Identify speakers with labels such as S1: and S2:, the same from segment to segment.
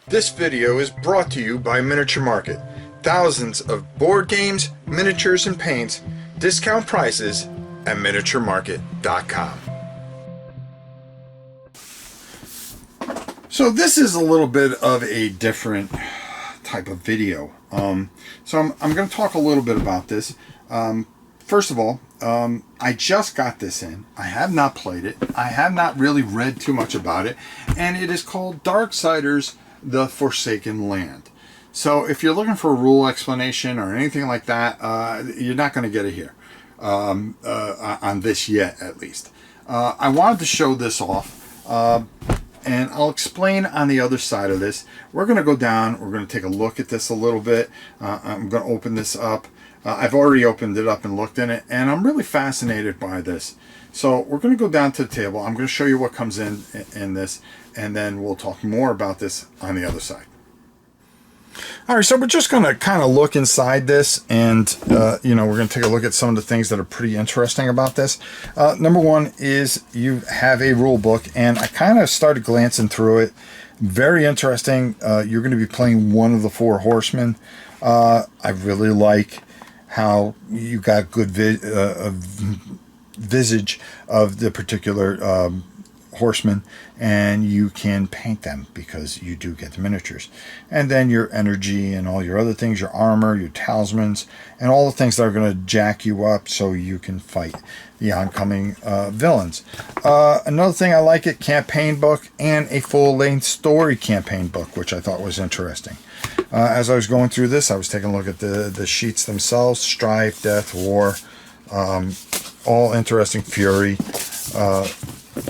S1: This video is brought to you by Miniature Market. Thousands of board games, miniatures, and paints, discount prices at miniaturemarket.com. So this is a little bit of a different type of video. So I'm going to talk a little bit about this. First of all, I just got this in. I have not played it. I have not really read too much about it. And it is called Darksiders, The Forsaken Land. So if you're looking for a rule explanation or anything like that, you're not going to get it here. On this yet, at least. I wanted to show this off. And I'll explain on the other side of this. We're going to go down. We're going to take a look at this a little bit. I'm going to open this up. I've already opened it up and looked in it, and I'm really fascinated by this. So we're going to go down to the table. I'm going to show you what comes in this, and then we'll talk more about this on the other side. All right, so we're just going to kind of look inside this, and we're going to take a look at some of the things that are pretty interesting about this. Number one is you have a rule book, and I kind of started glancing through it. Very interesting. You're going to be playing one of the four horsemen. I really like how you got good visage of the particular horsemen, and you can paint them because you do get the miniatures. And then your energy and all your other things, your armor, your talismans, and all the things that are going to jack you up so you can fight the oncoming villains. Another thing I like, it campaign book and a full-length story campaign book, which I thought was interesting. As I was going through this, I was taking a look at the sheets themselves: strife, death, war, all interesting, fury,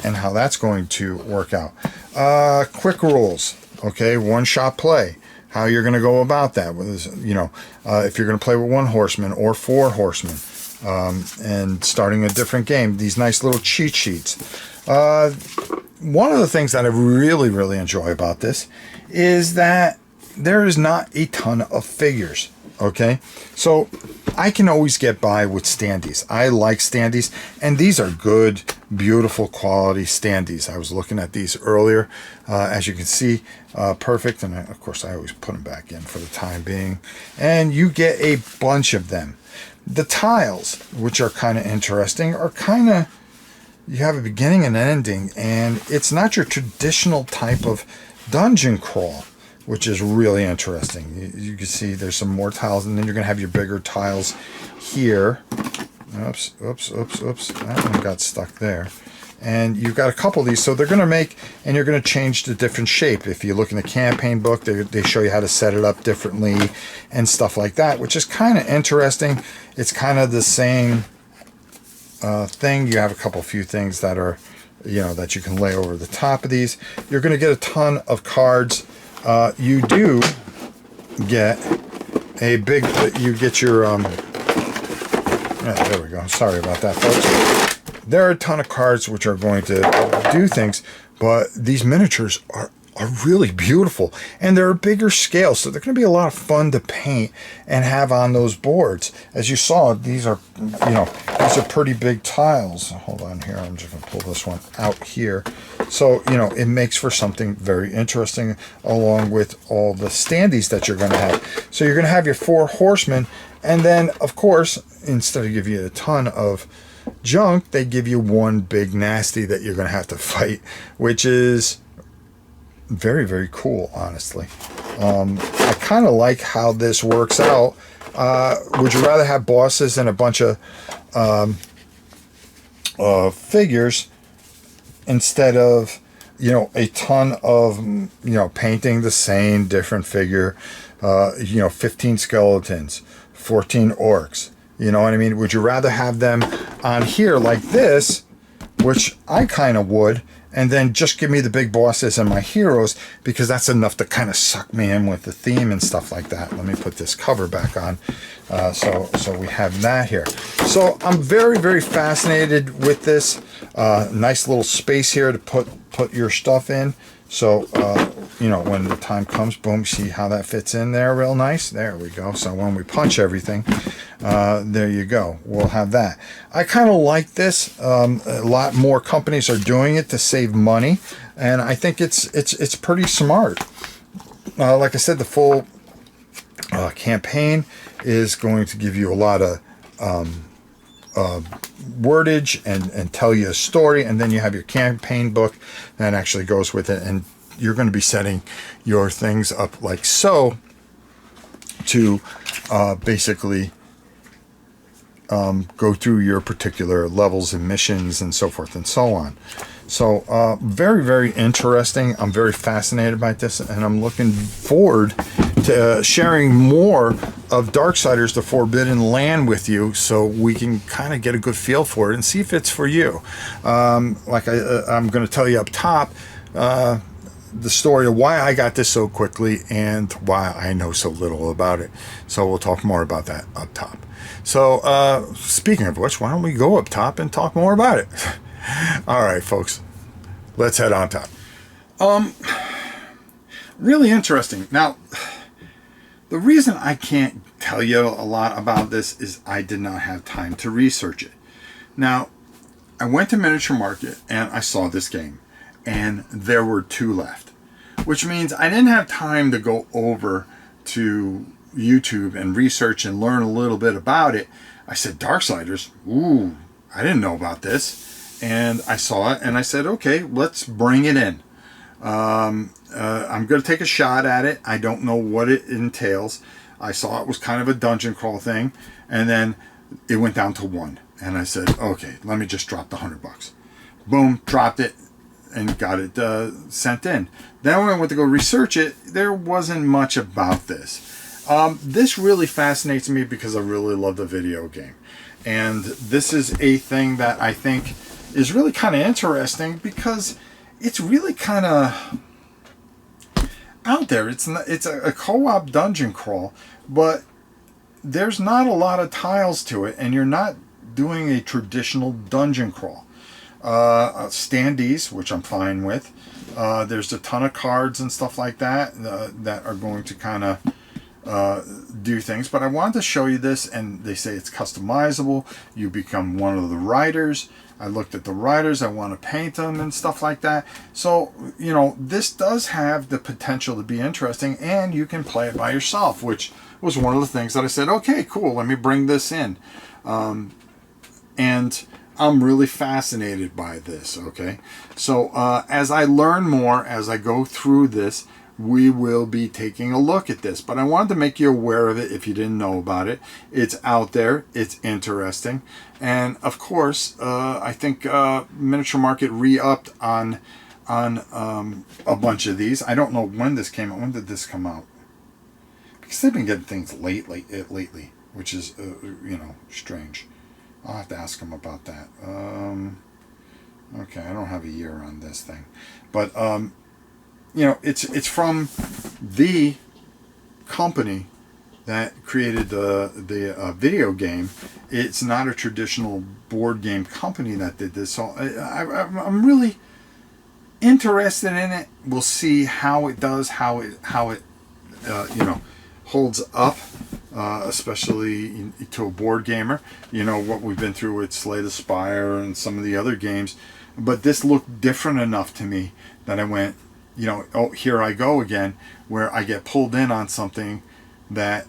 S1: and how that's going to work out. Quick rules, okay, one-shot play, how you're going to go about that. If you're going to play with one horseman or four horsemen, and starting a different game, these nice little cheat sheets. One of the things that I really, really enjoy about this is that there is not a ton of figures. Okay, so I can always get by with standees. I like standees, and these are good, beautiful quality standees. I was looking at these earlier. As you can see, perfect, and of course I always put them back in for the time being. And you get a bunch of them. The tiles, which are kind of interesting, are kind of, you have a beginning and ending, and it's not your traditional type of dungeon crawl, which is really interesting. You can see there's some more tiles, and then you're going to have your bigger tiles here. Oops. That one got stuck there. And you've got a couple of these, so they're going to make, and you're going to change the different shape. If you look in the campaign book, they show you how to set it up differently and stuff like that, which is kind of interesting. It's kind of the same thing. You have a few things that are, that you can lay over the top of these. You're going to get a ton of cards. You do get a big, you get your, there we go. Sorry about that, folks. There are a ton of cards which are going to do things, but these miniatures are really beautiful, and they're a bigger scale, so they're going to be a lot of fun to paint and have on those boards. As you saw, these are, these are pretty big tiles. Hold on here, I'm just going to pull this one out here. So, it makes for something very interesting, along with all the standees that you're going to have. So you're going to have your four horsemen, and then, of course, instead of giving you a ton of junk, they give you one big nasty that you're going to have to fight, which is very, very cool, honestly. I kind of like how this works out. Would you rather have bosses and a bunch of figures instead of a ton of painting the same different figure? 15 skeletons, 14 orcs, you know what I mean? Would you rather have them on here like this, which I kind of would, and then just give me the big bosses and my heroes, because that's enough to kind of suck me in with the theme and stuff like that. Let me put this cover back on. So we have that here. So I'm very, very fascinated with this. Nice little space here to put your stuff in. So, when the time comes, boom, see how that fits in there real nice. There we go. So when we punch everything, there you go. We'll have that. I kind of like this. A lot more companies are doing it to save money, and I think it's pretty smart. like I said, the full campaign is going to give you a lot of wordage and tell you a story, and then you have your campaign book that actually goes with it, and you're going to be setting your things up like so to basically go through your particular levels and missions and so forth and so on. So very, very interesting. I'm very fascinated by this, and I'm looking forward to sharing more of Darksiders, the Forbidden Land with you, so we can kind of get a good feel for it and see if it's for you. Like I'm going to tell you up top, the story of why I got this so quickly and why I know so little about it. So we'll talk more about that up top. So speaking of which, why don't we go up top and talk more about it? All right, folks, let's head on top. Really interesting. Now, the reason I can't tell you a lot about this is I did not have time to research it. Now, I went to Miniature Market and I saw this game, and there were 2 left, which means I didn't have time to go over to YouTube and research and learn a little bit about it. I said, Darksiders, ooh, I didn't know about this. And I saw it and I said, okay, let's bring it in. I'm going to take a shot at it. I don't know what it entails. I saw it was kind of a dungeon crawl thing, and then it went down to 1. And I said, okay, let me just drop the $100. Boom, dropped it and got it sent in. Then when I went to go research it, there wasn't much about this. This really fascinates me because I really love the video game. And this is a thing that I think is really kind of interesting because it's really kind of out there. It's a co-op dungeon crawl, but there's not a lot of tiles to it, and you're not doing a traditional dungeon crawl. Standees, which I'm fine with. There's a ton of cards and stuff like that that are going to kind of do things, but I wanted to show you this, and they say it's customizable. You become one of the writers. I looked at the writers. I want to paint them and stuff like that. So, you know, this does have the potential to be interesting, and you can play it by yourself, which was one of the things that I said, okay, cool, let me bring this in. And I'm really fascinated by this, okay? So as I learn more, as I go through this, we will be taking a look at this. But I wanted to make you aware of it if you didn't know about it. It's out there. It's interesting. And, of course, I think Miniature Market re-upped on a bunch of these. I don't know when this came out. When did this come out? Because they've been getting things lately, which is, you know, strange. I'll have to ask them about that. Okay, I don't have a year on this thing. But, you know, it's from the company that created the video game. It's not a traditional board game company that did this. So I'm really interested in it. We'll see how it does, how it you know, holds up. Especially to a board gamer, you know, what we've been through with Slay the Spire and some of the other games. But this looked different enough to me that I went, you know, oh, here I go again, where I get pulled in on something that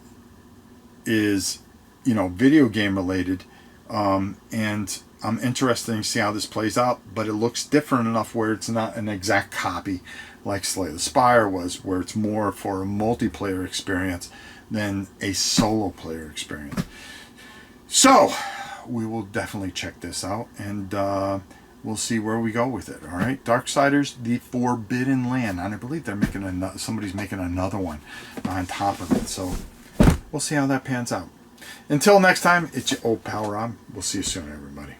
S1: is, you know, video game related. And I'm interested to see how this plays out, but it looks different enough where it's not an exact copy like Slay the Spire was, where it's more for a multiplayer experience than a solo player experience. So we will definitely check this out, and we'll see where we go with it. All right, Darksiders, the Forbidden Land, and I believe they're making somebody's making another one on top of it. So we'll see how that pans out. Until next time, it's your old pal Rob. We'll see you soon, everybody.